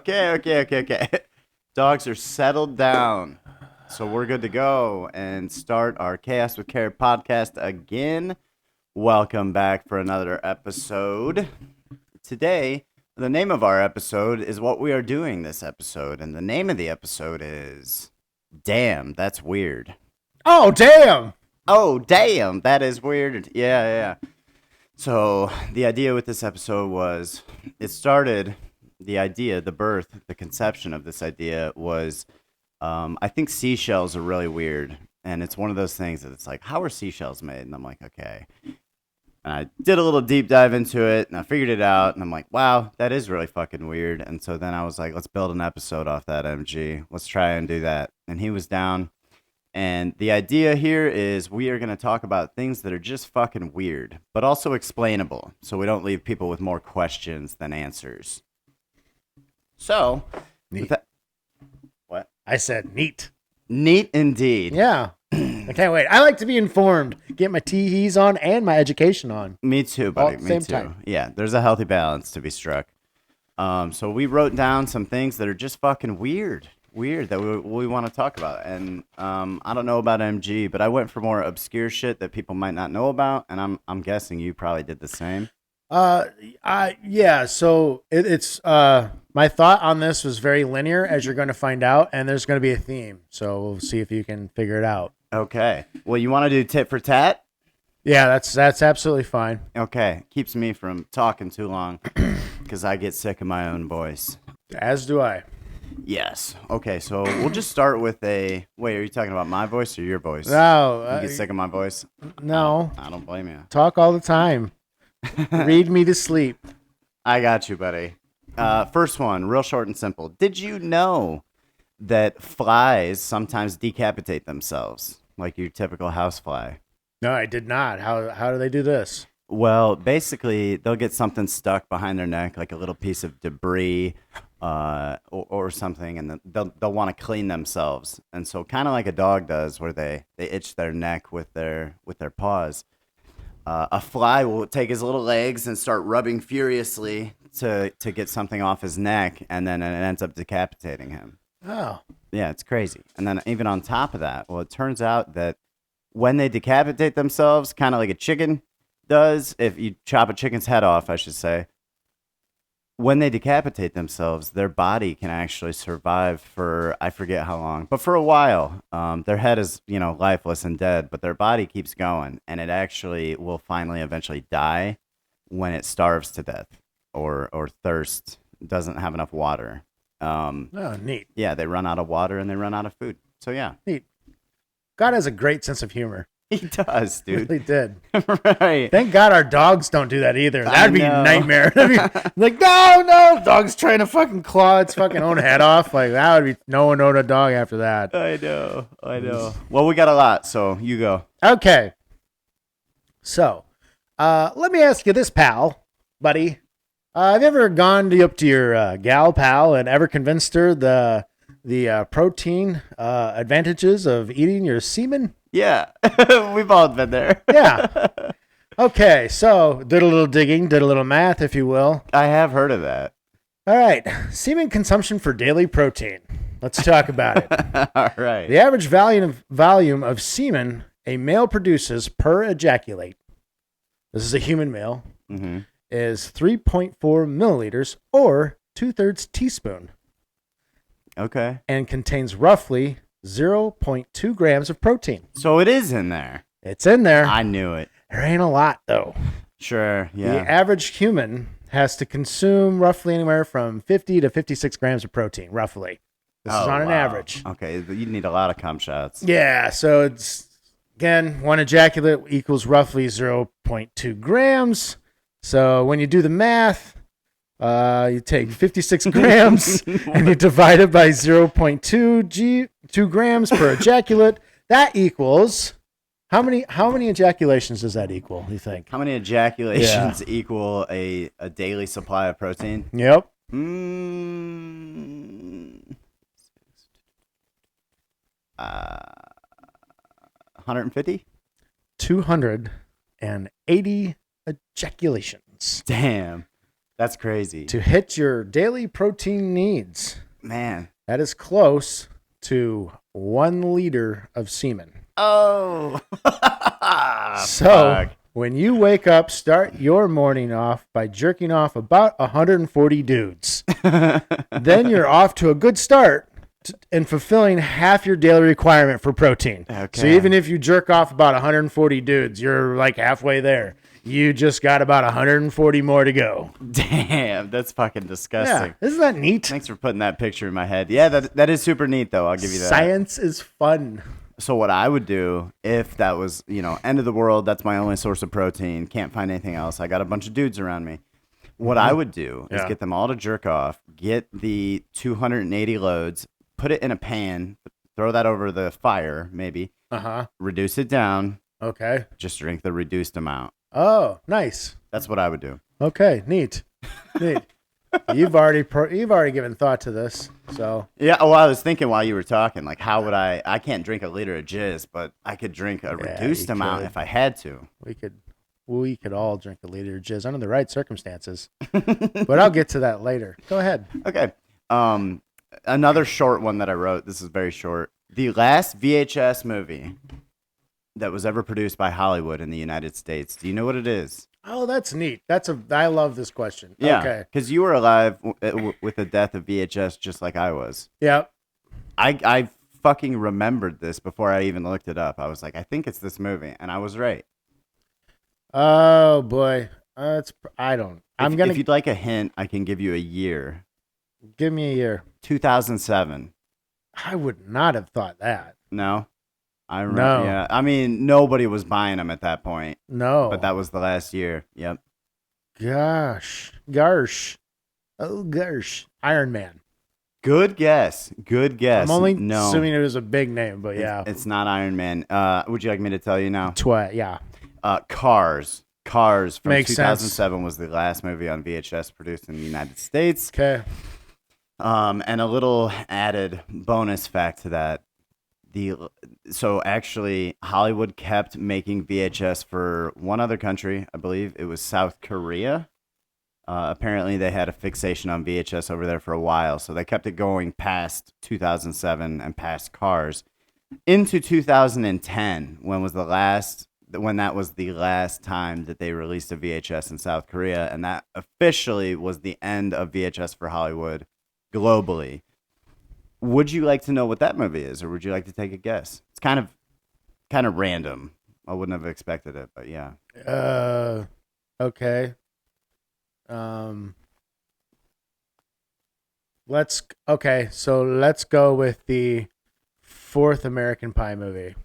Okay. Dogs are settled down. So we're good to go and start our Chaos with Care podcast again. Welcome back for another episode. Today, the name of our episode is what we are doing this episode. And the name of the episode is Damn, That's Weird. Oh, damn. Oh, damn, that is weird. Yeah. So the idea with this episode was the birth, the conception of this idea was, I think seashells are really weird. And it's one of those things that it's like, how are seashells made? And I'm like, okay. And I did a little deep dive into it and I figured it out. And I'm like, wow, that is really fucking weird. And so then I was like, let's build an episode off that, MG. Let's try and do that. And he was down. And the idea here is we are going to talk about things that are just fucking weird, but also explainable. So we don't leave people with more questions than answers. So, Neat. What? I said neat. Neat indeed. Yeah. I can't wait. I like to be informed, get my teehees on and my education on. Me too, buddy. All at the Me same too. time. Yeah, there's a healthy balance to be struck. So we wrote down some things that are just fucking weird that we want to talk about. And I don't know about MG, but I went for more obscure shit that people might not know about, and I'm guessing you probably did the same. Yeah. So it's my thought on this was very linear, as you're going to find out, and there's going to be a theme. So we'll see if you can figure it out. Okay. Well, you want to do tit for tat? Yeah, that's absolutely fine. Okay. Keeps me from talking too long because I get sick of my own voice. As do I. Yes. Okay. So we'll just start with a. Wait, are you talking about my voice or your voice? No. You get sick of my voice? No. I don't blame you. Talk all the time. Read me to sleep. I got you, buddy. First one, real short and simple. Did you know that flies sometimes decapitate themselves, like your typical housefly? No, I did not. How do they do this? Well, basically, they'll get something stuck behind their neck, like a little piece of debris or something, and then they'll want to clean themselves. And so kind of like a dog does, where they itch their neck with their paws. A fly will take his little legs and start rubbing furiously to get something off his neck, and then it ends up decapitating him. Oh. Yeah, it's crazy. And then even on top of that, well, it turns out that when they decapitate themselves, kind of like a chicken does, if you chop a chicken's head off, I should say, when they decapitate themselves, their body can actually survive for, I forget how long, but for a while. Their head is, lifeless and dead, but their body keeps going, and it actually will finally eventually die when it starves to death or thirst, doesn't have enough water. Oh, neat. Yeah, they run out of water and they run out of food. So yeah. Neat. God has a great sense of humor. He does, dude. Really did. Right. Thank God our dogs don't do that either. That'd be a know. nightmare. That'd be like, no, dog's trying to fucking claw its fucking own head off. Like that would be no one owned a dog after that. I know. Well, we got a lot, so you go. Okay. So, let me ask you this, pal, buddy. Have you ever gone up to your gal pal and ever convinced her the protein advantages of eating your semen? Yeah, we've all been there. Yeah. Okay, so did a little digging, did a little math, if you will. I have heard of that. All right, semen consumption for daily protein. Let's talk about it. All right. The average volume of semen a male produces per ejaculate, this is a human male, is 3.4 milliliters or 2/3 teaspoon. Okay. And contains roughly 0.2 grams of protein. So it is in there. It's in there. I knew it. There ain't a lot, though. Sure, yeah. The average human has to consume roughly anywhere from 50 to 56 grams of protein, roughly. This is on an average. Okay, you need a lot of cum shots. Yeah, so it's, again, one ejaculate equals roughly 0.2 grams. So when you do the math, you take 56 grams and you divide it by 2 grams per ejaculate. That equals how many ejaculations does that equal, you think? How many ejaculations equal a daily supply of protein? Yep. 150? 280 ejaculations. Damn. That's crazy. to hit your daily protein needs. Man. That is close to 1 liter of semen. Oh. So Fuck. when you wake up, start your morning off by jerking off about 140 dudes. Then you're off to a good start in fulfilling half your daily requirement for protein. Okay. So even if you jerk off about 140 dudes, you're like halfway there. You just got about 140 more to go. Damn, that's fucking disgusting. Yeah, isn't that neat? Thanks for putting that picture in my head. Yeah, that is super neat, though. I'll give you that. Science is fun. So what I would do if that was, end of the world, that's my only source of protein, can't find anything else, I got a bunch of dudes around me. What I would do is get them all to jerk off, get the 280 loads, put it in a pan, throw that over the fire, maybe, reduce it down, Okay. just drink the reduced amount. Oh, nice. That's what I would do. Okay, neat. You've already given thought to this, so Yeah, well, I was thinking while you were talking, like, how would I can't drink a liter of jizz, but I could drink a reduced you amount could. if I had to. we could all drink a liter of jizz under the right circumstances. But I'll get to that later. Go ahead. Okay. Another short one that I wrote. This is very short. The last VHS movie that was ever produced by Hollywood in the United States. Do you know what it is? Oh, that's neat. I love this question. Yeah. Okay. Because you were alive with the death of VHS just like I was. Yep. I fucking remembered this before I even looked it up. I was like, I think it's this movie. And I was right. Oh, boy. If you'd like a hint, I can give you a year. Give me a year. 2007. I would not have thought that. No? I remember. No. Yeah. I mean, nobody was buying them at that point. No. But that was the last year. Yep. Garsh. Oh, gosh. Iron Man. Good guess. I'm only assuming it was a big name, but yeah. It's not Iron Man. Would you like me to tell you now? Yeah. Cars. Cars from Makes 2007 was the last movie on VHS produced in the United States. Okay. And a little added bonus fact to that. So actually, Hollywood kept making VHS for one other country. I believe it was South Korea. Apparently, they had a fixation on VHS over there for a while, so they kept it going past 2007 and past Cars into 2010, when that was the last time that they released a VHS in South Korea, and that officially was the end of VHS for Hollywood globally. Would you like to know what that movie is, or would you like to take a guess? It's kind of random. I wouldn't have expected it, but yeah. Okay. Let's go with the fourth American Pie movie.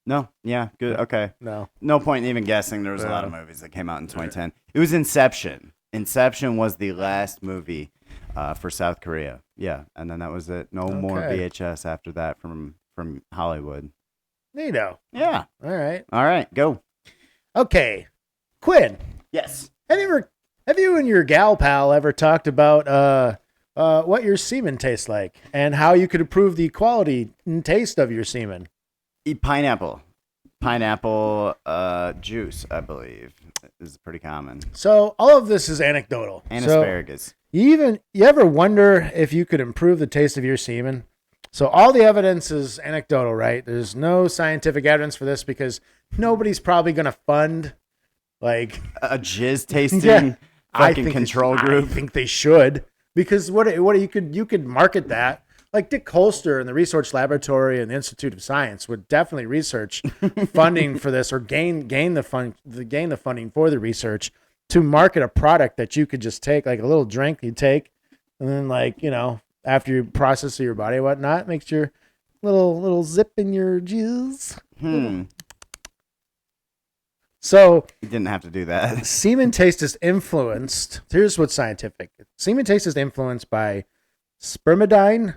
No, yeah, good. Okay. No point in even guessing. There was a lot of movies that came out in 2010. It was Inception. Inception was the last movie for South Korea. Yeah, and then that was it. No more VHS after that from Hollywood. Neato. Yeah. All right, go. Okay. Quinn. Yes. Have you and your gal pal ever talked about what your semen tastes like and how you could improve the quality and taste of your semen? Eat pineapple juice, I believe, is pretty common. So all of this is anecdotal. And asparagus. You ever wonder if you could improve the taste of your semen? So all the evidence is anecdotal, right? There's no scientific evidence for this because nobody's probably going to fund like a jizz tasting fucking control group. I think they should, because what you could market that. Like Dick Holster and the Research Laboratory and the Institute of Science would definitely research funding for this, or gain the funding for the research to market a product that you could just take, like a little drink you take, and then after you process your body and whatnot, it makes your little zip in your jizz. So you didn't have to do that. Semen taste is influenced. Here's what's scientific. Semen taste is influenced by spermidine,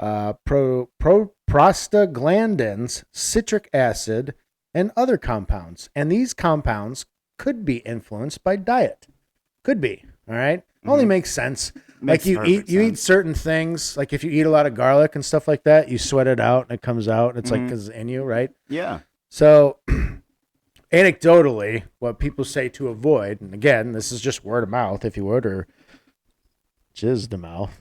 prostaglandins, citric acid, and other compounds. And these compounds could be influenced by diet. Could be. All right. Only makes sense. Makes you eat certain things. Like if you eat a lot of garlic and stuff like that, you sweat it out and it comes out. It's like because it's in you, right? Yeah. So anecdotally, what people say to avoid, and again, this is just word of mouth, if you would, or jizz to mouth,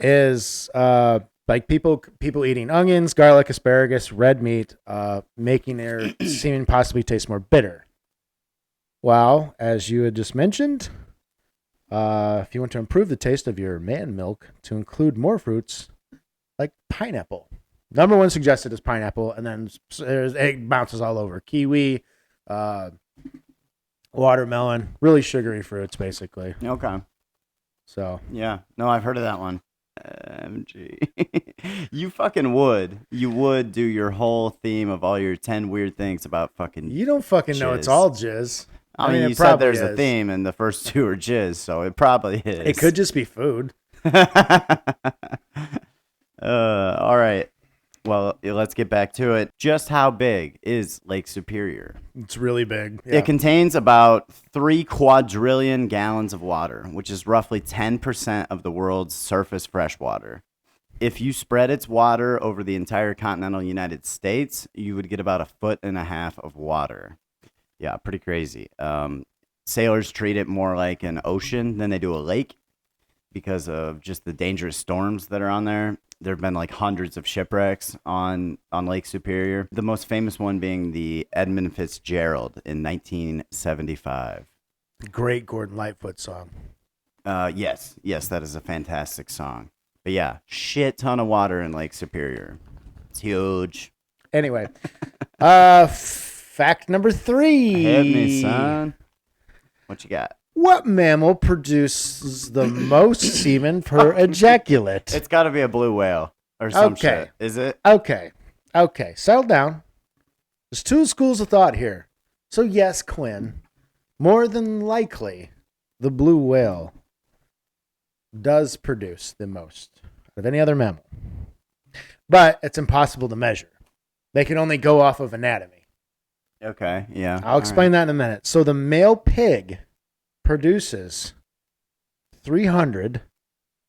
is like people eating onions, garlic, asparagus, red meat, making their semen possibly taste more bitter. Well, as you had just mentioned, if you want to improve the taste of your man milk, to include more fruits like pineapple. Number one suggested is pineapple, and then it bounces all over. Kiwi, watermelon, really sugary fruits, basically. Okay. So Yeah. No, I've heard of that one. MG. You fucking would. You would do your whole theme of all your 10 weird things about fucking. you don't fucking know Jizz. it's all jizz. I mean, it you said probably there's a is. theme, and the first two are jizz, so it probably is. It could just be food. All right. Well, let's get back to it. Just how big is Lake Superior? It's really big. Yeah. It contains about 3 quadrillion gallons of water, which is roughly 10% of the world's surface freshwater. If you spread its water over the entire continental United States, you would get about 1.5 feet of water. Yeah, pretty crazy. Sailors treat it more like an ocean than they do a lake because of just the dangerous storms that are on there. There have been like hundreds of shipwrecks on Lake Superior. The most famous one being the Edmund Fitzgerald in 1975. Great Gordon Lightfoot song. Yes, that is a fantastic song. But yeah, shit ton of water in Lake Superior. It's huge. Anyway, fact number 3. Hit me, son. What you got? What mammal produces the most semen per ejaculate? It's got to be a blue whale or some Okay. shit. Is it? Okay. Settle down. There's 2 schools of thought here. So yes, Quinn, more than likely, the blue whale does produce the most out of any other mammal. But it's impossible to measure. They can only go off of anatomy. Okay, yeah. I'll explain that in a minute. So the male pig produces 300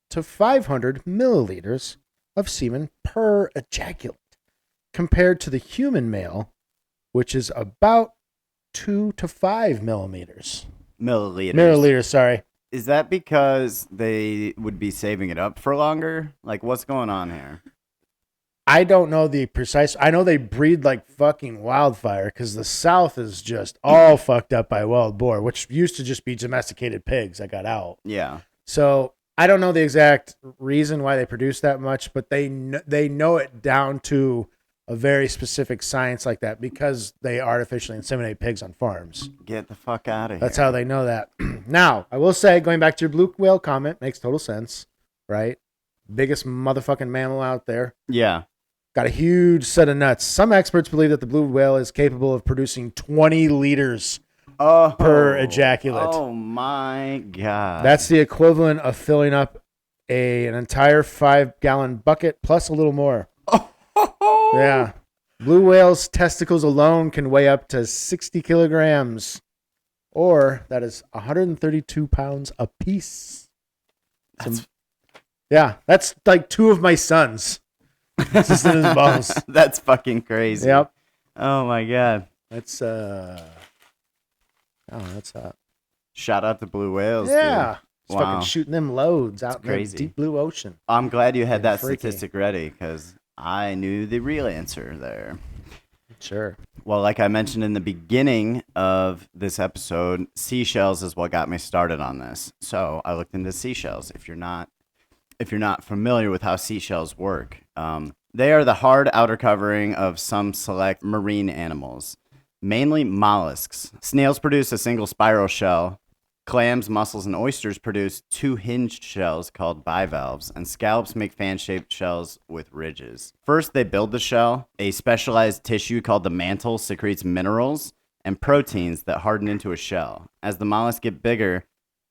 to 500 milliliters of semen per ejaculate, compared to the human male, which is about 2 to 5 millimeters. Milliliters, sorry. Is that because they would be saving it up for longer? Like, what's going on here? I don't know the precise. I know they breed like fucking wildfire because the South is just all fucked up by wild boar, which used to just be domesticated pigs that got out. Yeah. So I don't know the exact reason why they produce that much, but they know it down to a very specific science like that because they artificially inseminate pigs on farms. Get the fuck out of here. That's how they know that. Now, I will say, going back to your blue whale comment, makes total sense, right? Biggest motherfucking mammal out there. Yeah. Got a huge set of nuts. Some experts believe that the blue whale is capable of producing 20 liters per ejaculate. Oh my God. That's the equivalent of filling up an entire 5-gallon bucket plus a little more. Yeah. Blue whales' testicles alone can weigh up to 60 kilograms, or that is 132 pounds a piece. That's like 2 of my sons. Just in his balls. That's fucking crazy. Yep. Oh my God. That's hot. Shout out to blue whales. Yeah. Dude. Just Wow. fucking shooting them loads out in the crazy. deep blue ocean. I'm glad you had that Freaky. statistic ready because I knew the real answer there. Sure. Well, like I mentioned in the beginning of this episode, seashells is what got me started on this. So I looked into seashells. If you're not familiar with how seashells work, they are the hard outer covering of some select marine animals, mainly mollusks. Snails produce a single spiral shell. Clams, mussels, and oysters produce 2 hinged shells called bivalves, and scallops make fan-shaped shells with ridges. First, they build the shell. A specialized tissue called the mantle secretes minerals and proteins that harden into a shell. As the mollusks get bigger,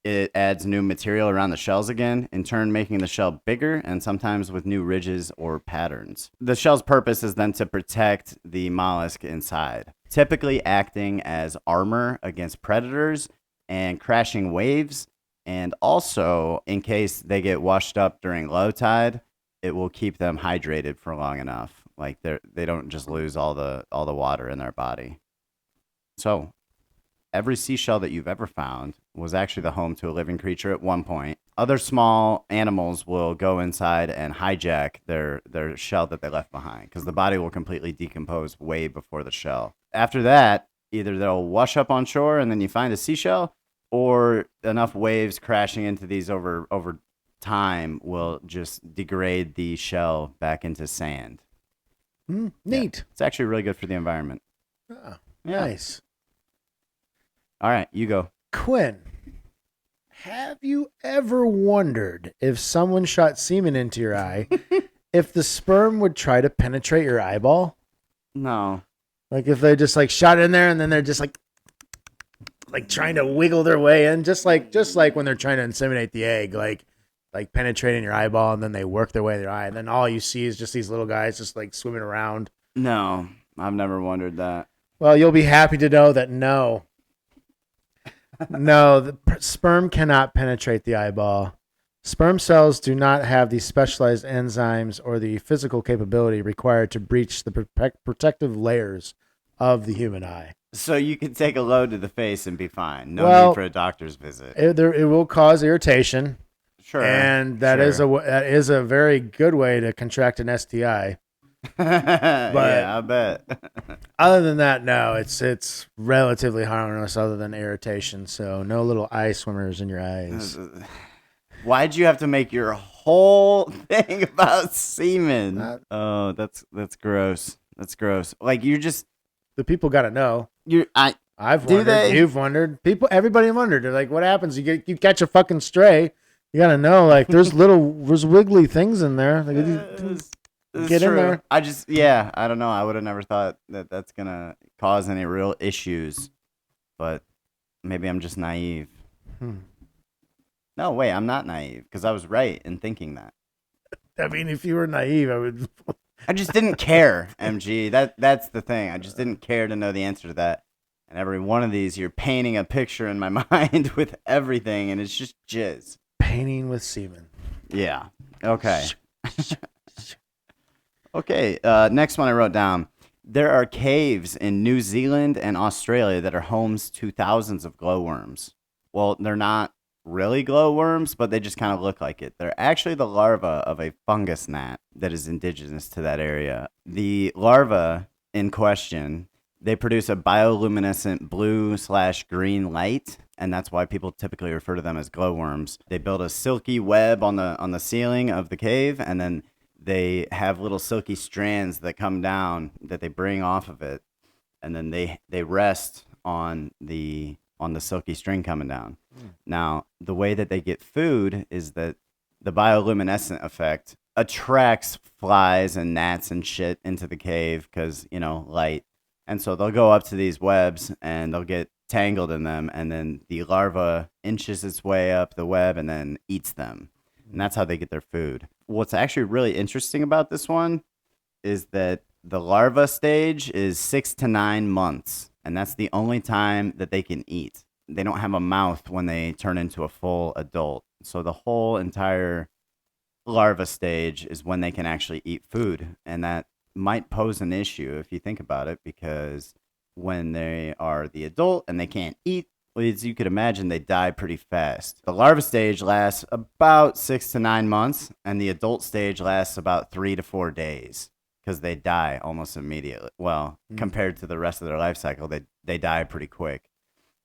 it adds new material around the shells again, in turn making the shell bigger and sometimes with new ridges or patterns. The shell's purpose is then to protect the mollusk inside, typically acting as armor against predators and crashing waves, and also in case they get washed up during low tide, it will keep them hydrated for long enough. Like they don't just lose all the water in their body. So every seashell that you've ever found was actually the home to a living creature at one point. Other small animals will go inside and hijack their shell that they left behind because the body will completely decompose way before the shell. After that, either they'll wash up on shore and then you find a seashell, or enough waves crashing into these over time will just degrade the shell back into sand. Neat. Yeah, it's actually really good for the environment. Oh, Yeah. nice. All right, you go. Quinn, have you ever wondered if someone shot semen into your eye, if the sperm would try to penetrate your eyeball? No. Like if they just like shot in there and then they're just like trying to wiggle their way in, just like when they're trying to inseminate the egg, like penetrating your eyeball, and then they work their way in their eye, and then all you see is just these little guys just like swimming around. No, I've never wondered that. Well, you'll be happy to know that no, the sperm cannot penetrate the eyeball. Sperm cells do not have the specialized enzymes or the physical capability required to breach the protective layers of the human eye. So you can take a load to the face and be fine. No Well, need for a doctor's visit. It will cause irritation. Sure. And that is a very good way to contract an STI. Yeah, I bet. Other than that, no, it's relatively harmless other than irritation. So no little eye swimmers in your eyes. Why'd you have to make your whole thing about semen? Oh, that's gross. That's gross. Like you're just the people got to know. I've wondered. You've wondered. Everybody wondered. They're like, what happens? You catch a fucking stray. You got to know. Like there's wiggly things in there. Like, get in there. I don't know. I would have never thought that that's gonna cause any real issues, but maybe I'm just naive. No, wait, I'm not naive because I was right in thinking that. I mean, if you were naive, I would. I just didn't care, MG. That's the thing. I just didn't care to know the answer to that. And every one of these, you're painting a picture in my mind with everything, and it's just jizz. Painting with semen. Yeah. Okay. Okay. Next one I wrote down. There are caves in New Zealand and Australia that are homes to thousands of glowworms. Well, they're not really glowworms, but they just kind of look like it. They're actually the larva of a fungus gnat that is indigenous to that area. The larva in question, they produce a bioluminescent blue/green light, and that's why people typically refer to them as glowworms. They build a silky web on the ceiling of the cave, and then they have little silky strands that come down that they bring off of it, and then they rest on the silky string coming down. Now, the way that they get food is that the bioluminescent effect attracts flies and gnats and shit into the cave because, light. And so they'll go up to these webs and they'll get tangled in them, and then the larva inches its way up the web and then eats them. And that's how they get their food. What's actually really interesting about this one is that the larva stage is 6 to 9 months, and that's the only time that they can eat. They don't have a mouth when they turn into a full adult. So the whole entire larva stage is when they can actually eat food. And that might pose an issue if you think about it, because when they are the adult and they can't eat, as you could imagine, they die pretty fast. The larva stage lasts about 6 to 9 months, and the adult stage lasts about 3 to 4 days because they die almost immediately. Well, compared to the rest of their life cycle, they die pretty quick.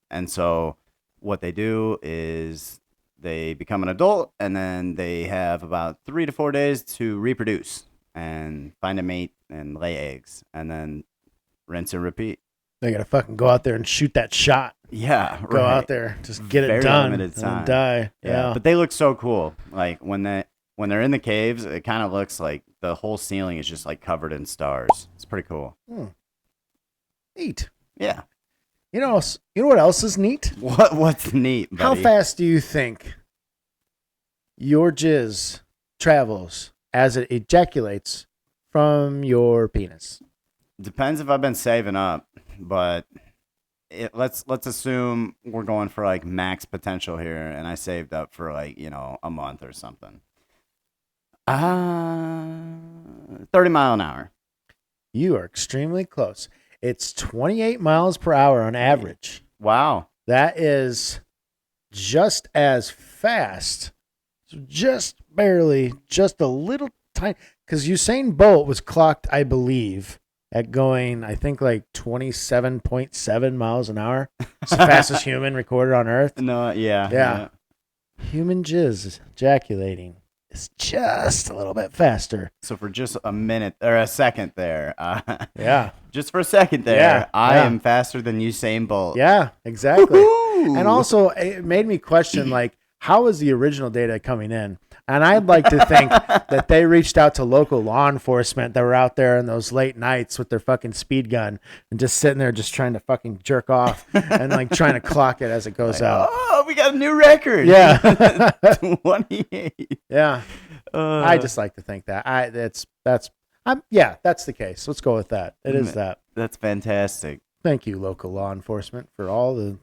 And so what they do is they become an adult, and then they have about 3 to 4 days to reproduce and find a mate and lay eggs, and then rinse and repeat. They got to fucking go out there and shoot that shot. Yeah, right. Go out there, just get it done, and then die. Yeah, but they look so cool. Like when they're in the caves, it kind of looks like the whole ceiling is just like covered in stars. It's pretty cool. Neat. Yeah. You know what else is neat? What's neat, buddy? How fast do you think your jizz travels as it ejaculates from your penis? Depends if I've been saving up, but let's assume we're going for like max potential here, and I saved up for like, a month or something. 30 mile an hour. You are extremely close. It's 28 miles per hour on average. Wow. That is just as fast. So just barely, just a little tiny. Because Usain Bolt was clocked, I believe, at going, I think, like 27.7 miles an hour. It's the fastest human recorded on Earth. No, yeah. Yeah. Human jizz ejaculating is just a little bit faster. So for just a minute or a second there, Yeah. just for a second there, Yeah, I yeah. am faster than Usain Bolt. Yeah, exactly. Woo-hoo! And also, it made me question, like, how is the original data coming in? And I'd like to think that they reached out to local law enforcement that were out there in those late nights with their fucking speed gun and just sitting there just trying to fucking jerk off and like trying to clock it as it goes out. Oh, we got a new record. Yeah. 28. Yeah. I just like to think that. That's the case. Let's go with that. It is that. That's fantastic. Thank you, local law enforcement, for all the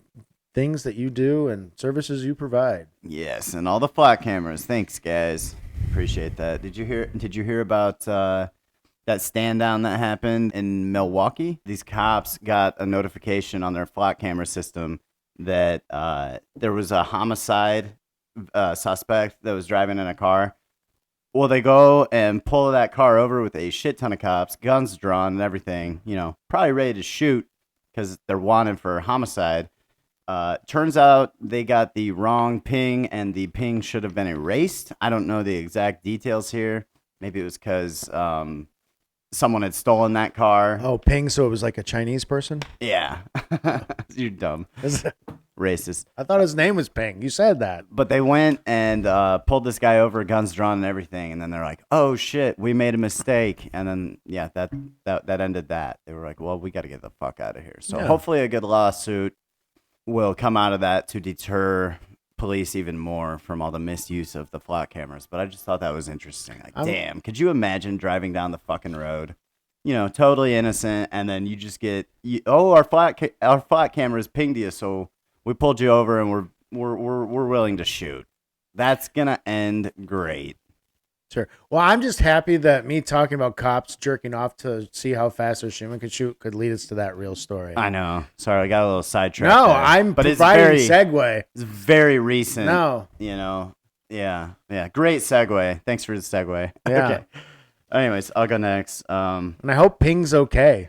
things that you do and services you provide. Yes, and all the flat cameras. Thanks, guys. Appreciate that. Did you hear about that stand down that happened in Milwaukee? These cops got a notification on their flat camera system that there was a homicide suspect that was driving in a car. Well, they go and pull that car over with a shit ton of cops, guns drawn and everything, probably ready to shoot because they're wanted for homicide. Turns out they got the wrong ping and the ping should have been erased. I don't know the exact details here. Maybe it was because someone had stolen that car. Oh, ping, so it was like a Chinese person? Yeah. You're dumb. Racist. I thought his name was Ping. You said that. But they went and pulled this guy over, guns drawn and everything, and then they're like, "Oh shit, we made a mistake." And then that ended that. They were like, "Well, we got to get the fuck out of here." So hopefully a good lawsuit will come out of that to deter police even more from all the misuse of the flat cameras. But I just thought that was interesting. Like, damn, could you imagine driving down the fucking road, totally innocent, and then you just get, our flat cameras pinged you, so we pulled you over and we're willing to shoot. That's gonna end great. Sure. Well, I'm just happy that me talking about cops jerking off to see how fast a human could shoot could lead us to that real story. I know. Sorry, I got a little sidetracked. No, there. I'm but providing it's very, segue. It's very recent. No. Yeah. Great segue. Thanks for the segue. Yeah. Okay. Anyways, I'll go next. And I hope Ping's okay.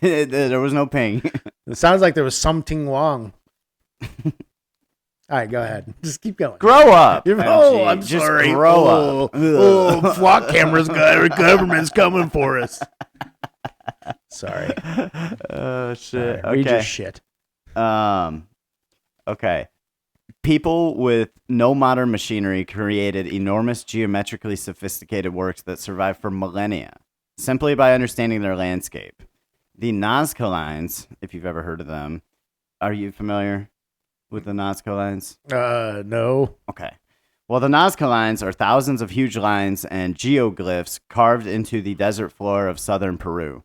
There was no ping. It sounds like there was something wrong. All right, go ahead. Just keep going. Grow up. Oh, I'm just sorry. Grow up. Flock cameras, government's coming for us. Sorry. Oh shit. Sorry. Read Okay. your shit. Okay. People with no modern machinery created enormous geometrically sophisticated works that survived for millennia simply by understanding their landscape. The Nazca lines, if you've ever heard of them, are you familiar with the Nazca lines? No. Okay. Well, the Nazca lines are thousands of huge lines and geoglyphs carved into the desert floor of southern Peru.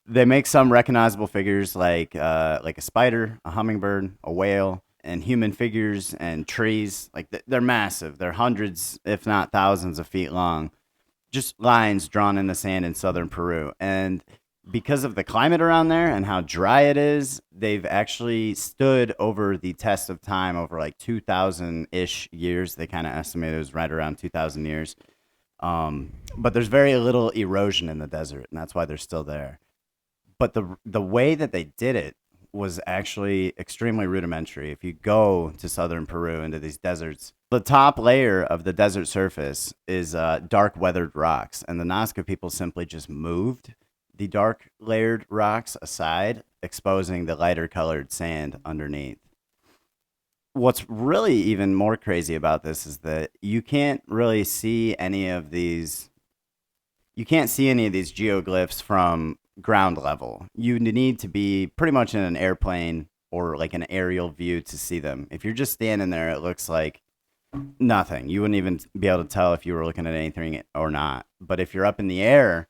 They make some recognizable figures like a spider, a hummingbird, a whale, and human figures and trees. Like they're massive. They're hundreds, if not thousands of feet long. Just lines drawn in the sand in southern Peru. And because of the climate around there and how dry it is, they've actually stood over the test of time over like 2,000-ish years. They kind of estimate it was right around 2,000 years. But there's very little erosion in the desert, and that's why they're still there. But the way that they did it was actually extremely rudimentary. If you go to southern Peru into these deserts, the top layer of the desert surface is dark weathered rocks, and the Nazca people simply just moved the dark layered rocks aside, exposing the lighter colored sand underneath. What's really even more crazy about this is that you can't really see any of these. You can't see any of these geoglyphs from ground level. You need to be pretty much in an airplane or like an aerial view to see them. If you're just standing there, it looks like nothing. You wouldn't even be able to tell if you were looking at anything or not. But if you're up in the air,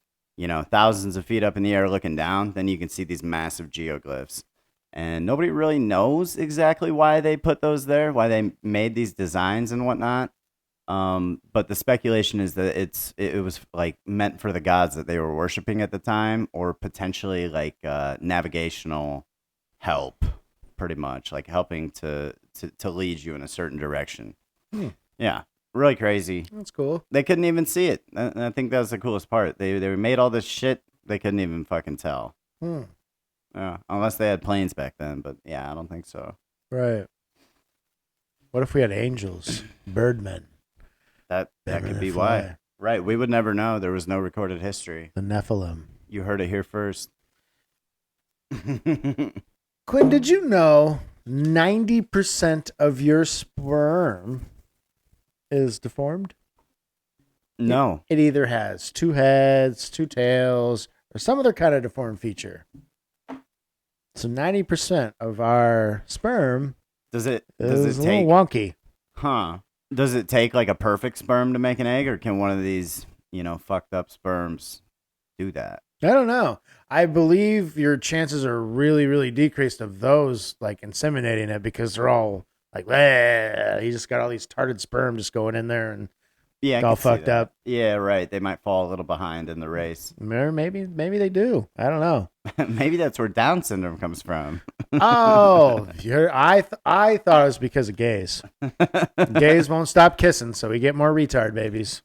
thousands of feet up in the air looking down, then you can see these massive geoglyphs. And nobody really knows exactly why they put those there, why they made these designs and whatnot. But the speculation is that it was like meant for the gods that they were worshiping at the time, or potentially like navigational help, pretty much like helping to lead you in a certain direction. Yeah, really crazy. That's cool. They couldn't even see it. And I think that was the coolest part. They made all this shit. They couldn't even fucking tell. Yeah, unless they had planes back then. But yeah, I don't think so. Right. What if we had angels, birdmen? That Never could to be fly. why. Right, we would never know. There was no recorded history. The Nephilim. You heard it here first. Quinn, did you know 90% of your sperm is deformed? No. It either has 2 heads, 2 tails, or some other kind of deformed feature. So 90% of our sperm Does it is a take little wonky. Huh. Does it take like a perfect sperm to make an egg, or can one of these, fucked up sperms do that? I don't know. I believe your chances are really, really decreased of those like inseminating it because they're all like, you just got all these tarted sperm just going in there and Yeah, I all could see fucked that. up. Yeah, right. They might fall a little behind in the race. Or maybe they do. I don't know. Maybe that's where Down syndrome comes from. Oh, I thought it was because of gays. Gays won't stop kissing, so we get more retard babies.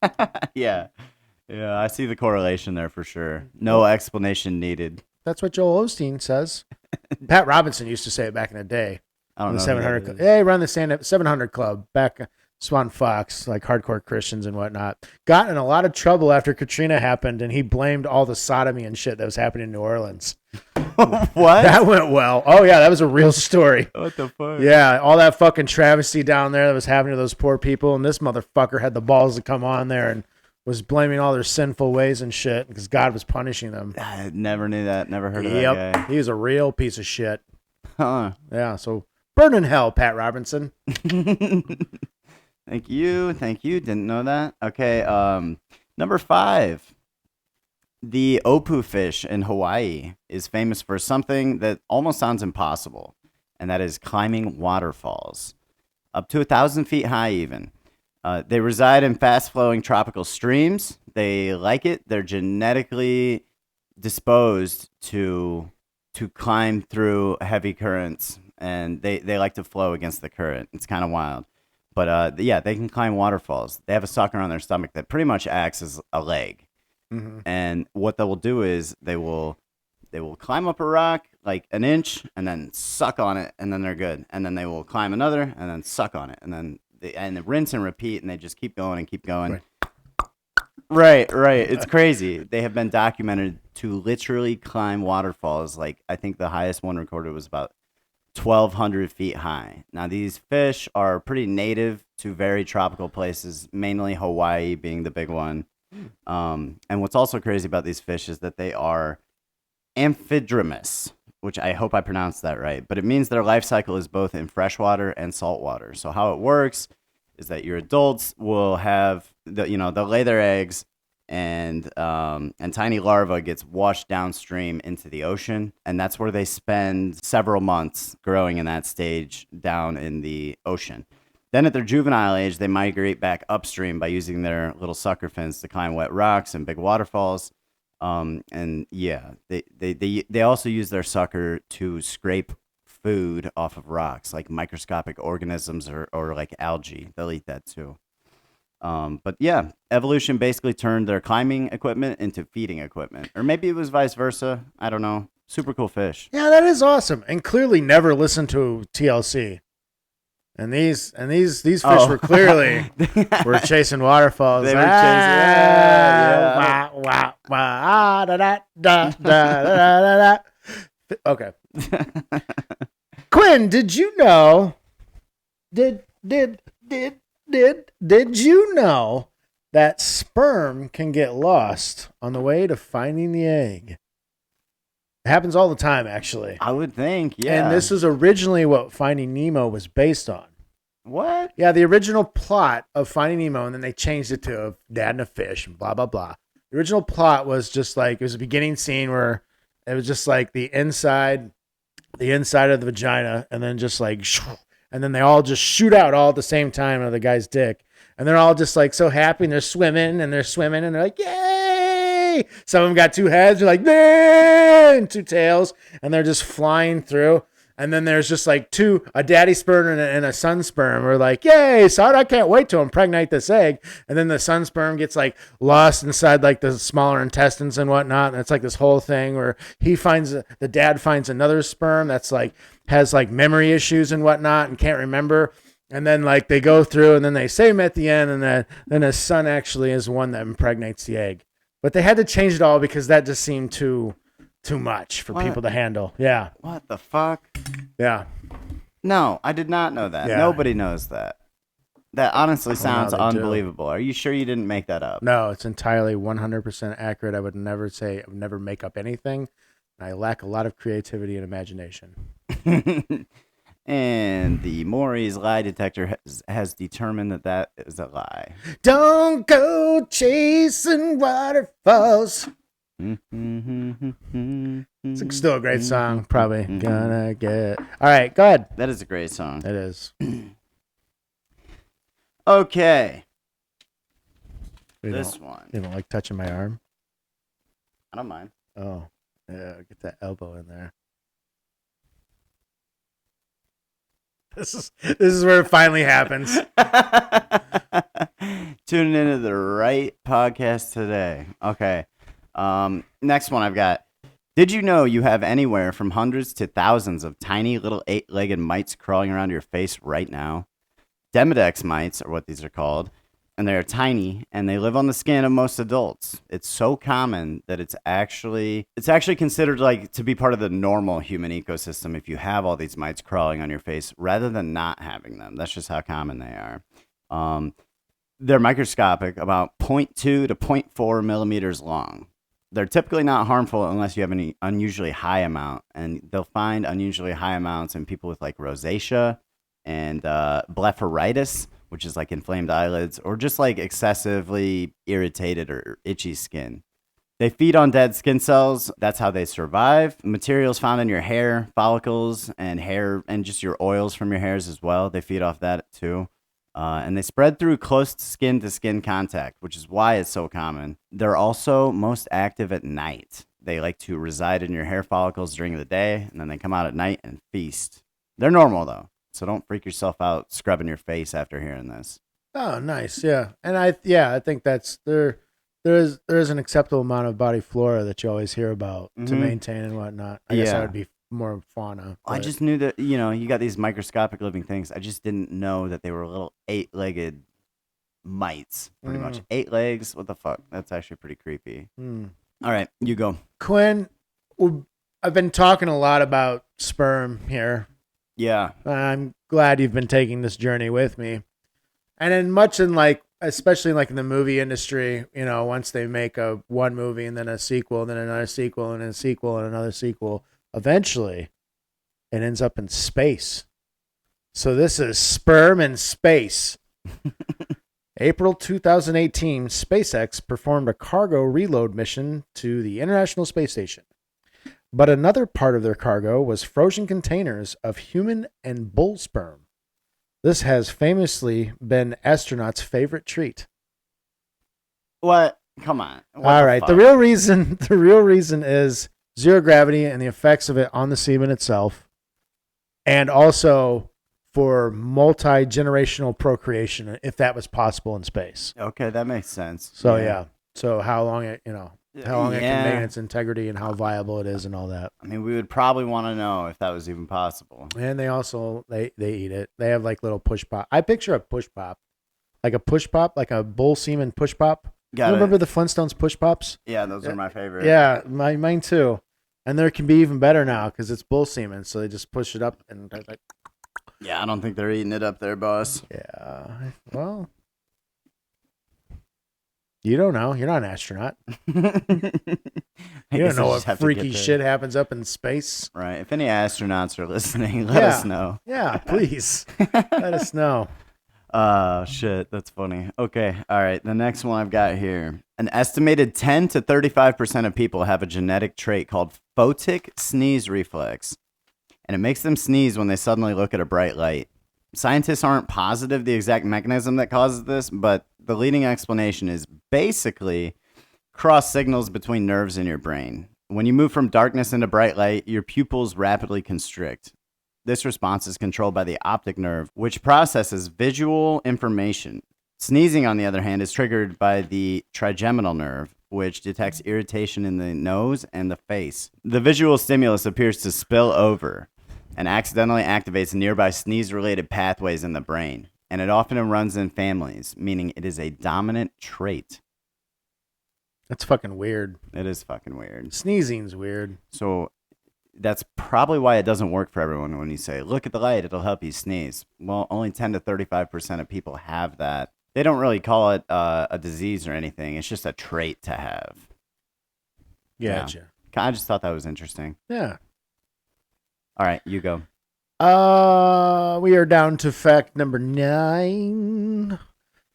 Yeah. Yeah, I see the correlation there for sure. No explanation needed. That's what Joel Osteen says. Pat Robinson used to say it back in the day. I don't The know. 700 Club. Yeah, he ran the 700 Club back. Swan Fox, like hardcore Christians and whatnot, got in a lot of trouble after Katrina happened, and he blamed all the sodomy and shit that was happening in New Orleans. What? That went well. Oh yeah, that was a real story. What the fuck? Yeah, all that fucking travesty down there that was happening to those poor people, and this motherfucker had the balls to come on there and was blaming all their sinful ways and shit because God was punishing them. I never knew that. Never heard of that guy. He was a real piece of shit. Huh. Yeah, so burn in hell, Pat Robinson. Thank you. Didn't know that. Okay. Number 5. The opu fish in Hawaii is famous for something that almost sounds impossible, and that is climbing waterfalls, up to 1,000 feet high even. They reside in fast-flowing tropical streams. They like it. They're genetically disposed to climb through heavy currents, and they like to flow against the current. It's kind of wild. But yeah, they can climb waterfalls. They have a sucker on their stomach that pretty much acts as a leg. Mm-hmm. And what they will do is they will climb up a rock like an inch and then suck on it, and then they're good. And then they will climb another and then suck on it, and then they rinse and repeat, and they just keep going and keep going. Right. It's crazy. They have been documented to literally climb waterfalls. Like I think the highest one recorded was about 1,200 feet high. Now, these fish are pretty native to very tropical places, mainly Hawaii being the big one. And what's also crazy about these fish is that they are amphidromous, which I hope I pronounced that right. But it means their life cycle is both in freshwater and saltwater. So how it works is that your adults will have, they'll lay their eggs, and tiny larva gets washed downstream into the ocean, and that's where they spend several months growing in that stage down in the ocean. Then at their juvenile age, they migrate back upstream by using their little sucker fins to climb wet rocks and big waterfalls. And yeah, they also use their sucker to scrape food off of rocks, like microscopic organisms or like algae. They'll eat that too. But yeah, evolution basically turned their climbing equipment into feeding equipment. Or maybe it was vice versa. I don't know. Super cool fish. Yeah, that is awesome. And clearly never listened to TLC. And these fish were clearly were chasing waterfalls. They were chasing. Okay. Quinn, did you know? Did you know that sperm can get lost on the way to finding the egg? It happens all the time, actually. I would think, yeah. And this is originally what Finding Nemo was based on. What? Yeah, the original plot of Finding Nemo, and then they changed it to a dad and a fish, and blah, blah, blah. The original plot was just like, it was a beginning scene where it was just like the inside of the vagina, and then just like, and then they all just shoot out all at the same time of the guy's dick. And they're all just like so happy, and they're swimming, and they're like, yay! Some of them got 2 heads, they're like, yay! And 2 tails, and they're just flying through. And then there's just like a daddy sperm and a son sperm. We're like, yay, son, I can't wait to impregnate this egg. And then the son sperm gets like lost inside like the smaller intestines and whatnot. And it's like this whole thing where the dad finds another sperm that's like, has like memory issues and whatnot and can't remember. And then like they go through and then they save him at the end. And then his son actually is one that impregnates the egg. But they had to change it all because that just seemed too much for people to handle. Yeah. What the fuck? Yeah. No, I did not know that. Yeah. Nobody knows that. That honestly sounds now they do. unbelievable. Are you sure you didn't make that up? No, it's entirely 100% accurate. I would never make up anything. I lack a lot of creativity and imagination. And the Maury's lie detector has determined that is a lie. Don't go chasing waterfalls. It's still a great song. Probably gonna get. All right, go ahead. That is a great song. It is. Okay. You This one. You don't like touching my arm? I don't mind. Oh, yeah. Get that elbow in there. This is where it finally happens. Tuning into the right podcast today. Okay. Next one I've got. Did you know you have anywhere from hundreds to thousands of tiny little 8-legged mites crawling around your face right now? Demodex mites are what these are called, and they are tiny, and they live on the skin of most adults. It's so common that it's actually considered like to be part of the normal human ecosystem if you have all these mites crawling on your face rather than not having them. That's just how common they are. They're microscopic, about 0.2 to 0.4 millimeters long. They're typically not harmful unless you have an unusually high amount, and they'll find unusually high amounts in people with like rosacea and blepharitis, which is like inflamed eyelids, or just like excessively irritated or itchy skin. They feed on dead skin cells. That's how they survive. Materials found in your hair, follicles, and hair, and just your oils from your hairs as well. They feed off that too. And they spread through close skin-to-skin contact, which is why it's so common. They're also most active at night. They like to reside in your hair follicles during the day, and then they come out at night and feast. They're normal, though, so don't freak yourself out scrubbing your face after hearing this. Oh, nice. Yeah. And I think that's there is an acceptable amount of body flora that you always hear about to maintain and whatnot. I guess that would be more fauna. I just knew that, you got these microscopic living things. I just didn't know that they were little 8-legged mites, pretty much. 8 legs? What the fuck? That's actually pretty creepy. All right, you go. Quinn, I've been talking a lot about sperm here. Yeah. I'm glad you've been taking this journey with me. And especially in the movie industry, once they make one movie and then a sequel, and then another sequel and a sequel and another sequel, eventually it ends up in space. So this is sperm in space. April 2018, SpaceX performed a cargo reload mission to the International Space Station. But another part of their cargo was frozen containers of human and bull sperm. This has famously been astronauts' favorite treat. What? Come on. All right. The real reason is zero gravity and the effects of it on the semen itself, and also for multi-generational procreation, if that was possible in space. Okay, that makes sense. So yeah. So how long it can maintain its integrity and how viable it is and all that. I mean, we would probably want to know if that was even possible. And they also they eat it. They have like little push pop. I picture a push pop, like a bull semen push pop. You remember the Flintstones push pops? Yeah, those are my favorite. Yeah, mine too. And there can be even better now because it's bull semen, so they just push it up and like. Yeah, I don't think they're eating it up there, boss. Yeah, well, you don't know. You're not an astronaut. You don't know what freaky shit happens up in space. Right. If any astronauts are listening, let us know. Yeah, please. Let us know. Shit. That's funny. Okay. All right. The next one I've got here. An estimated 10 to 35% of people have a genetic trait called photic sneeze reflex. And it makes them sneeze when they suddenly look at a bright light. Scientists aren't positive the exact mechanism that causes this, but the leading explanation is basically cross signals between nerves in your brain. When you move from darkness into bright light, your pupils rapidly constrict. This response is controlled by the optic nerve, which processes visual information. Sneezing, on the other hand, is triggered by the trigeminal nerve, which detects irritation in the nose and the face. The visual stimulus appears to spill over and accidentally activates nearby sneeze-related pathways in the brain, and it often runs in families, meaning it is a dominant trait. That's fucking weird. It is fucking weird. Sneezing's weird. So that's probably why it doesn't work for everyone when you say, look at the light, it'll help you sneeze. Well, only 10 to 35% of people have that. They don't really call it a disease or anything. It's just a trait to have. Gotcha. Yeah. I just thought that was interesting. Yeah. All right, you go. We are down to fact number 9.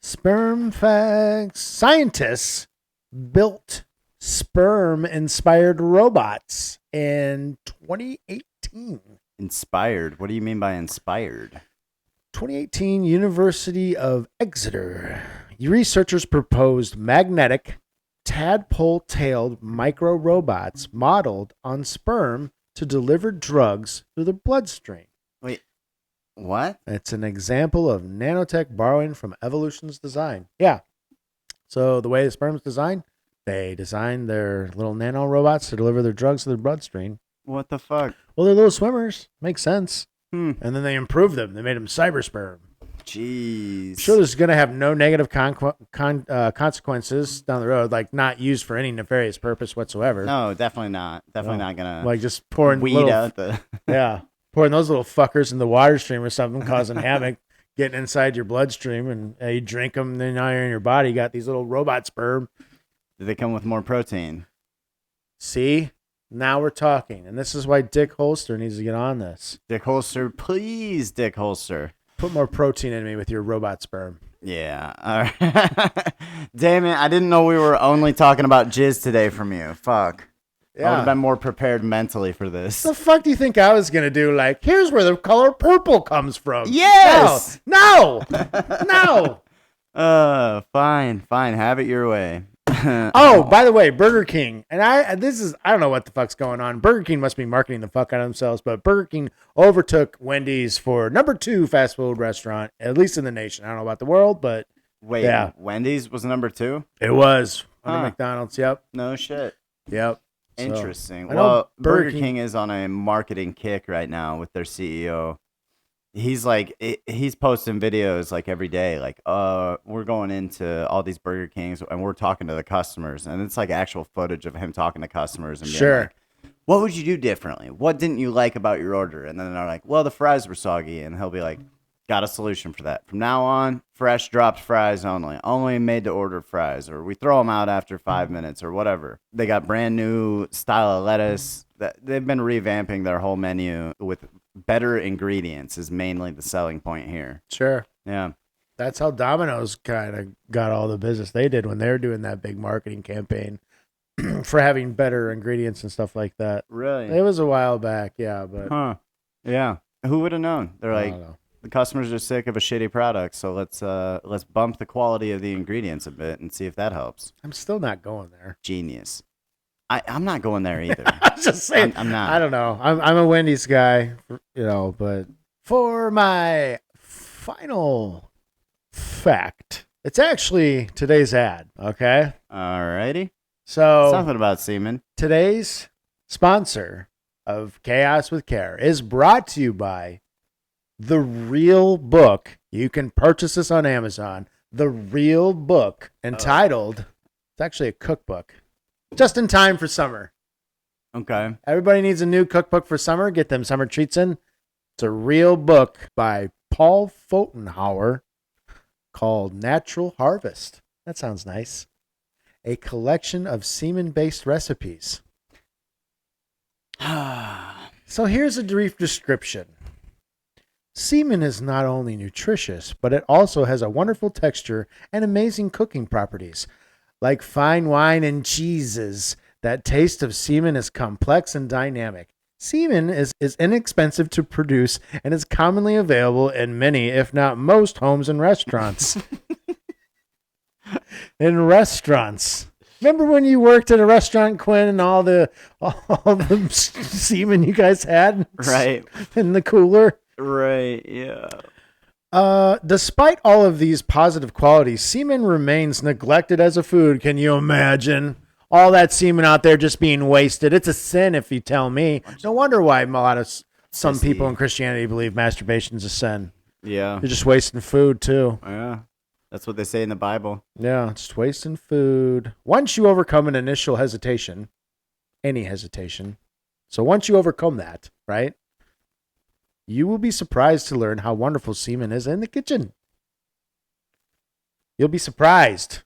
Sperm facts. Scientists built sperm-inspired robots in 2018. Inspired? What do you mean by inspired? 2018, University of Exeter. Researchers proposed magnetic, tadpole-tailed micro-robots modeled on sperm to deliver drugs through the bloodstream. Wait, what? It's an example of nanotech borrowing from evolution's design. Yeah. So the way the sperm's designed, they designed their little nano robots to deliver their drugs to the bloodstream. What the fuck? Well, they're little swimmers. Makes sense. And then they improved them. They made them cyber sperm. Jeez. I'm sure this is going to have no negative consequences down the road, like not used for any nefarious purpose whatsoever. No, definitely not. Definitely not gonna like just pouring weed out the pouring those little fuckers in the water stream or something, causing havoc, getting inside your bloodstream, and you drink them. And then now you're in your body. You got these little robot sperm. Do they come with more protein? See, now we're talking, and this is why Dick Holster needs to get on this. Dick Holster, please, Dick Holster. Put more protein in me with your robot sperm. Yeah. All right. Damn it. I didn't know we were only talking about jizz today from you. Fuck. Yeah. I would have been more prepared mentally for this. The fuck do you think I was going to do? Like, here's where the color purple comes from. Yes. No. No. Fine. Have it your way. Oh, by the way, Burger King, and I don't know what the fuck's going on. Burger King must be marketing the fuck out of themselves, but Burger King overtook Wendy's for number 2 fast food restaurant, at least in the nation. I don't know about the world, but wait, yeah. Wendy's was number 2? It was under McDonald's. Yep. No shit. Yep. Interesting. So, well, Burger King is on a marketing kick right now with their CEO. He's posting videos like every day, like, we're going into all these Burger Kings and we're talking to the customers. And it's like actual footage of him talking to customers and being like, what would you do differently? What didn't you like about your order? And then they're like, well, the fries were soggy. And he'll be like, got a solution for that. From now on, fresh dropped fries only made to order fries, or we throw them out after 5 minutes or whatever. They got brand new style of lettuce. They've been revamping their whole menu with better ingredients is mainly the selling point here. Sure. Yeah. That's how Domino's kind of got all the business they did when they were doing that big marketing campaign for having better ingredients and stuff like that. Really? It was a while back, yeah, but yeah. Who would have known? They're like, the customers are sick of a shitty product, so let's bump the quality of the ingredients a bit and see if that helps. I'm still not going there. Genius. I'm not going there either. I'm just saying. I'm not. I don't know. I'm a Wendy's guy, but for my final fact, it's actually today's ad, okay? Alrighty. So something about semen. Today's sponsor of Chaos with Care is brought to you by The Real Book. You can purchase this on Amazon. The Real Book, entitled, it's actually a cookbook. Just in time for summer. Okay. Everybody needs a new cookbook for summer. Get them summer treats in. It's a real book by Paul Fotenhauer called Natural Harvest. That sounds nice. A collection of semen-based recipes. So here's a brief description. Semen is not only nutritious, but it also has a wonderful texture and amazing cooking properties. Like fine wine and cheeses, that taste of semen is complex and dynamic. Semen is inexpensive to produce and is commonly available in many, if not most, homes and restaurants. In restaurants. Remember when you worked at a restaurant, Quinn, and all the semen you guys had Right. in the cooler? Right, yeah. Despite all of these positive qualities, semen remains neglected as a food. Can you imagine? All that semen out there just being wasted. It's a sin if you tell me. No wonder why some people in Christianity believe masturbation is a sin. Yeah. You're just wasting food too. Yeah. That's what they say in the Bible. Yeah, just wasting food. Once you overcome an initial hesitation, any hesitation, so once you overcome that, right, you will be surprised to learn how wonderful semen is in the kitchen. You'll be surprised.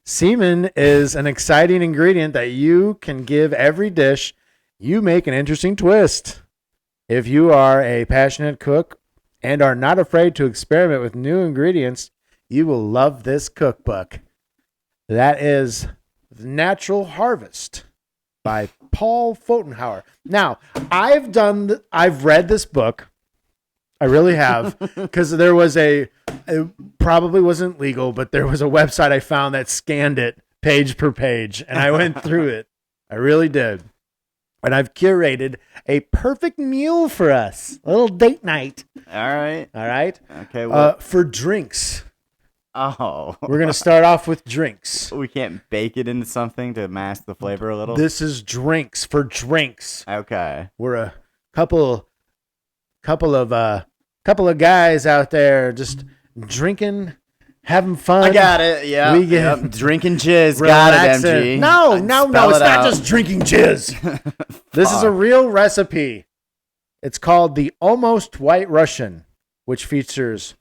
Semen is an exciting ingredient that you can give every dish. You make an interesting twist. If you are a passionate cook and are not afraid to experiment with new ingredients, you will love this cookbook. That is Natural Harvest by Paul Fotenhauer. Now, I've read this book. I really have, because there was it probably wasn't legal, but there was a website I found that scanned it page per page, and I went through it. I really did. And I've curated a perfect meal for us, a little date night. All right. Okay. Well, for drinks. Oh. We're going to start off with drinks. We can't bake it into something to mask the flavor a little? This is drinks for drinks. Okay. We're a couple of guys out there just drinking, having fun. I got it. Yeah. Yep. Drinking jizz. Got it, MG. No. It's not just drinking jizz. This is a real recipe. It's called the Almost White Russian, which features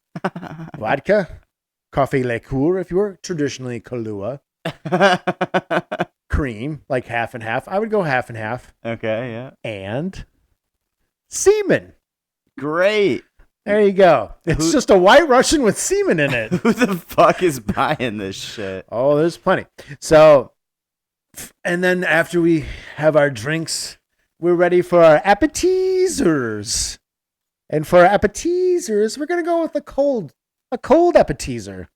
vodka, coffee liqueur, if you were traditionally Kahlua, cream, like half and half. I would go half and half. Okay, yeah. And semen. Great. There you go. It's just a White Russian with semen in it. Who the fuck is buying this shit? Oh, there's plenty. So, and then after we have our drinks, we're ready for our appetizers. And for our appetizers, we're going to go with a cold appetizer.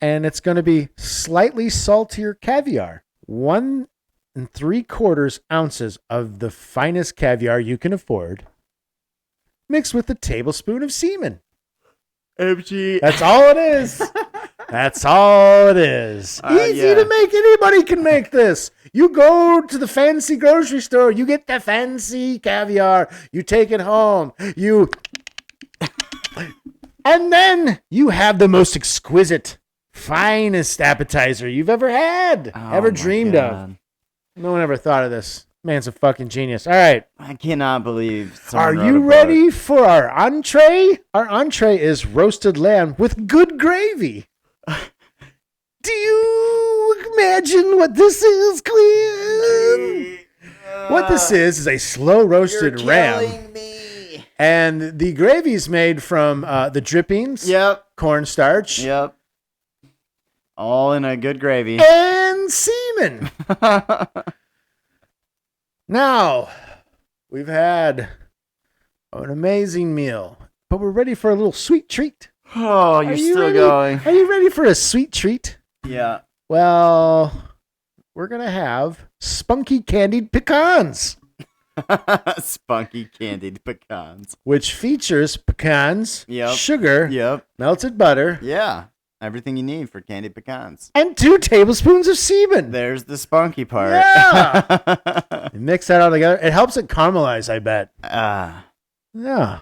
And it's going to be slightly saltier caviar. 1 3/4 ounces of the finest caviar you can afford, mixed with a tablespoon of semen. MG. That's all it is. That's all it is. Easy to make. Anybody can make this. You go to the fancy grocery store. You get the fancy caviar. You take it home. And then you have the most exquisite, finest appetizer you've ever had, ever dreamed of. No one ever thought of this. Man's a fucking genius. All right. I cannot believe. Are you ready for our entree? Our entree is roasted lamb with good gravy. Do you imagine what this is, Quinn? What this is a slow roasted ram. Me. And the gravy is made from the drippings. Yep. Cornstarch. Yep. All in a good gravy. And semen. Now, we've had an amazing meal, but we're ready for a little sweet treat. Oh, you're still going. Are you ready for a sweet treat? Yeah. Well, we're going to have spunky candied pecans. Spunky candied pecans. Which features pecans, sugar, melted butter. Yeah. Everything you need for candied pecans. And 2 tablespoons of semen. There's the spunky part. Yeah. Mix that all together. It helps it caramelize, I bet. Yeah.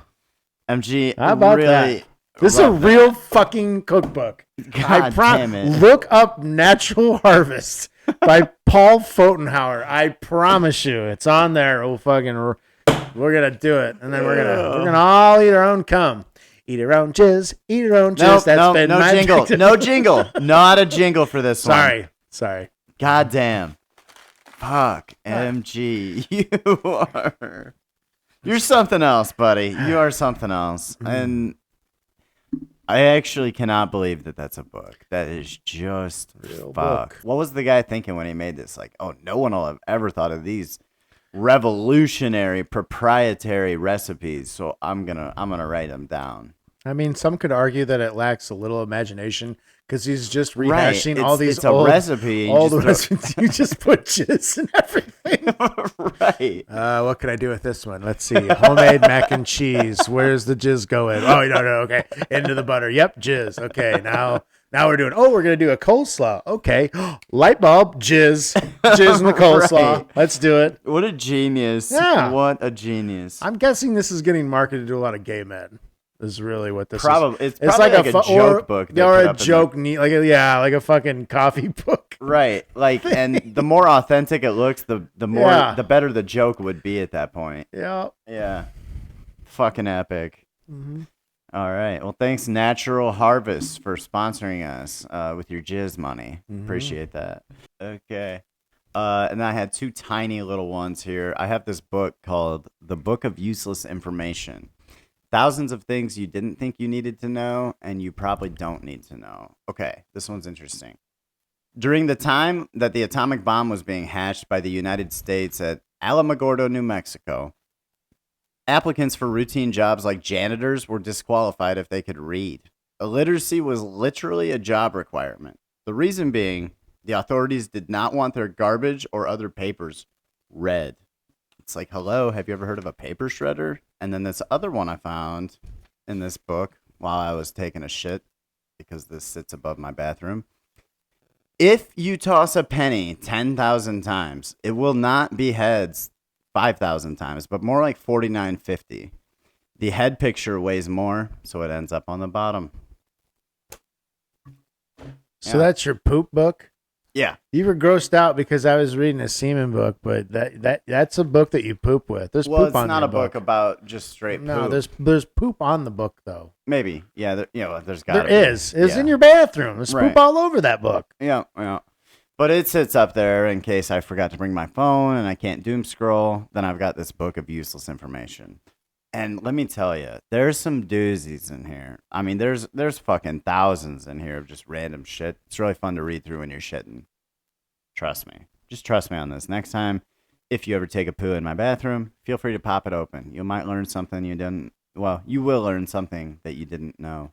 MG, how about that? This is a real fucking cookbook. God damn it. Look up Natural Harvest by Paul Fotenhauer. I promise you, it's on there. We're gonna do it, and then we're gonna all eat our own cum. Eat our own jizz. Eat our own jizz. No jingle. No jingle. Not a jingle for this one. Sorry. God damn. Fuck. MG. You're something else, buddy. You are something else. And I actually cannot believe that that's a book. That is just real fuck. Book. What was the guy thinking when he made this? Like, oh, no one will have ever thought of these revolutionary proprietary recipes. So I'm gonna write them down. I mean, some could argue that it lacks a little imagination because he's just Right. rehashing all these It's old a recipe. and all you the just recipes. You just put jizz and everything. throw- right. What can I do with this one? Let's see. Homemade mac and cheese. Where's the jizz going? Oh, no. Okay. Into the butter. Yep. Jizz. Okay. Now we're doing, we're going to do a coleslaw. Okay. Light bulb. Jizz. Jizz in the coleslaw. Right. Let's do it. What a genius. Yeah. What a genius. I'm guessing this is getting marketed to a lot of gay men. Is really what this Probably. is. It's probably like a joke book. they Or put a up in joke, like a fucking coffee book. Right. Like, and the more authentic it looks, the more, Yeah. the better the joke would be at that point. Yeah. Yeah. Fucking epic. Mm-hmm. All right. Well, thanks, Natural Harvest, for sponsoring us with your jizz money. Mhm. Appreciate that. Okay. And I had two tiny little ones here. I have this book called The Book of Useless Information. Thousands of things you didn't think you needed to know, and you probably don't need to know. Okay, this one's interesting. During the time that the atomic bomb was being hatched by the United States at Alamogordo, New Mexico, applicants for routine jobs like janitors were disqualified if they could read. Illiteracy was literally a job requirement. The reason being, the authorities did not want their garbage or other papers read. It's like, hello, have you ever heard of a paper shredder? And then this other one I found in this book while I was taking a shit, because this sits above my bathroom. If you toss a penny 10,000 times, it will not be heads 5,000 times, but more like 4950. The head picture weighs more, so it ends up on the bottom. So Yeah. that's your poop book? Yeah. You were grossed out because I was reading a semen book, but that's a book that you poop with. There's Well, poop it's on not your a book about just straight No, poop. there's poop on the book though. Maybe. Yeah, there's got There to be. is. It's Yeah. in your bathroom. There's Right. poop all over that book. Yeah. But it sits up there in case I forgot to bring my phone and I can't doom scroll. Then I've got this book of useless information. And let me tell you, there's some doozies in here. I mean, there's fucking thousands in here of just random shit. It's really fun to read through when you're shitting. Trust me. Just trust me on this. Next time, if you ever take a poo in my bathroom, feel free to pop it open. You might learn something you didn't. Well, you will learn something that you didn't know.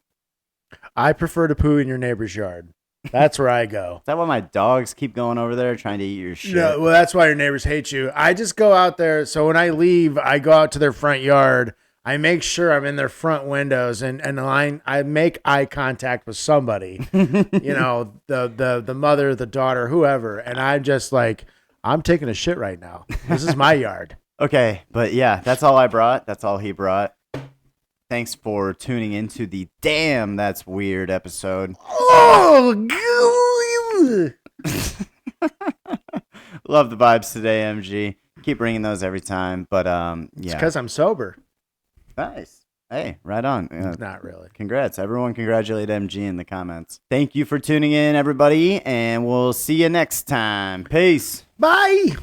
I prefer to poo in your neighbor's yard. That's where I go. Is that why my dogs keep going over there trying to eat your shit? No, well, that's why your neighbors hate you. I just go out there. So when I leave, I go out to their front yard. I make sure I'm in their front windows and I make eye contact with somebody, the mother, the daughter, whoever. And I'm just like, I'm taking a shit right now. This is my yard. Okay, but yeah, that's all I brought. That's all he brought. Thanks for tuning into the Damn That's Weird episode. Oh, Love the vibes today, MG. Keep bringing those every time. But yeah. It's because I'm sober. Nice. Hey, right on. Not really. Congrats. Everyone congratulate MG in the comments. Thank you for tuning in, everybody, and we'll see you next time. Peace. Bye.